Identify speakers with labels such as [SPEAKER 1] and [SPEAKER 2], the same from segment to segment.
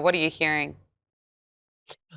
[SPEAKER 1] What are you hearing?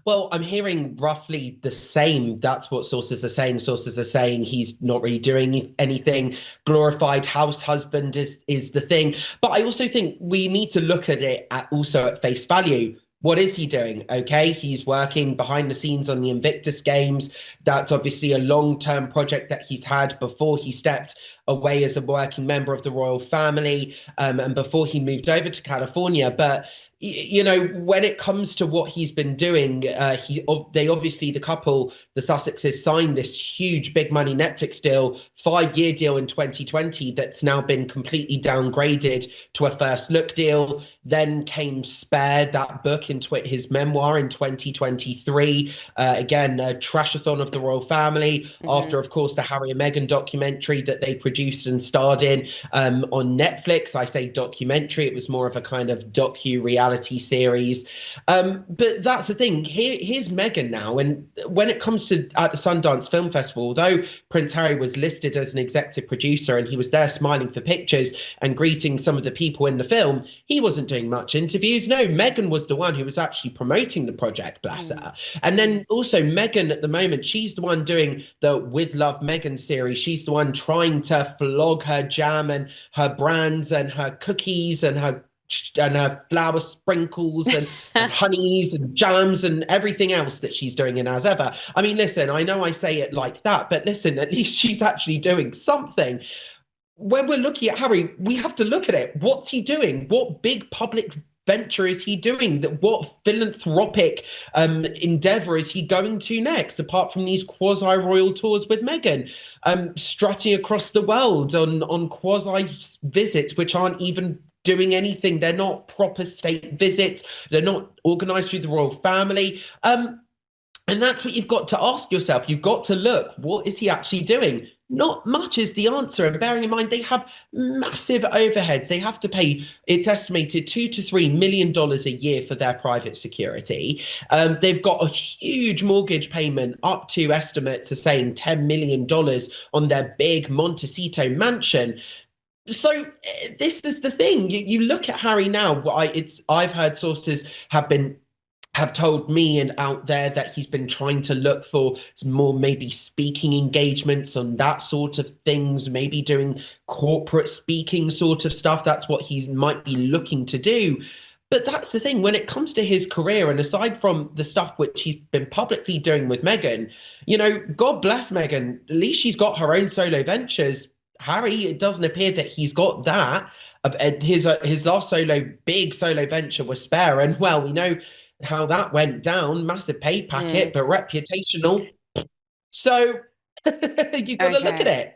[SPEAKER 2] Well, I'm hearing roughly the same. That's what sources are saying. Sources are saying he's not really doing anything. Glorified house husband is the thing. But I also think we need to look at it also at face value. What is he doing? Okay, he's working behind the scenes on the Invictus Games. That's obviously a long-term project that he's had before he stepped away as a working member of the royal family, and before he moved over to California. But when it comes to what he's been doing, they obviously, the couple, the Sussexes, signed this huge big money Netflix deal, 5-year deal in 2020 that's now been completely downgraded to a first look deal. Then came Spare, that book in his memoir in 2023. Again, a trashathon of the royal family.
[SPEAKER 1] Hmm.
[SPEAKER 2] After, of course, the Harry and Meghan documentary that they produced and starred in on Netflix. I say documentary; it was more of a kind of docu-reality series. But that's the thing. Here's Meghan now, and when it comes to at the Sundance Film Festival, although Prince Harry was listed as an executive producer and he was there smiling for pictures and greeting some of the people in the film, he wasn't doing much interviews. No, Meghan was the one who was actually promoting the project, bless her. And then also Meghan at the moment, she's the one doing the With Love Meghan series. She's the one trying to flog her jam and her brands and her cookies and her flour sprinkles and honeys and jams and everything else that she's doing in as ever. I mean, listen, I know I say it like that, but listen, at least she's actually doing something. When we're looking at Harry, we have to look at it. What's he doing? What big public venture is he doing? That what philanthropic endeavor is he going to next, apart from these quasi-royal tours with Meghan, strutting across the world on quasi visits, which aren't even doing anything. They're not proper state visits. They're not organized through the royal family. And that's what you've got to ask yourself. You've got to look, what is he actually doing? Not much is the answer. And bearing in mind, they have massive overheads. They have to pay, it's estimated $2 to $3 million a year for their private security. They've got a huge mortgage payment, up to estimates are saying $10 million on their big Montecito mansion. So this is the thing. You look at Harry now. I've heard sources have told me and out there that he's been trying to look for more maybe speaking engagements on that sort of things, maybe doing corporate speaking sort of stuff. That's what he might be looking to do. But that's the thing, when it comes to his career, and aside from the stuff which he's been publicly doing with Meghan, God bless Meghan. At least she's got her own solo ventures. Harry, it doesn't appear that he's got that. His last big solo venture was Spare, and well, we know how that went down. Massive pay packet,
[SPEAKER 1] Mm.
[SPEAKER 2] but reputational. So you got to look at
[SPEAKER 1] Okay.
[SPEAKER 2] it.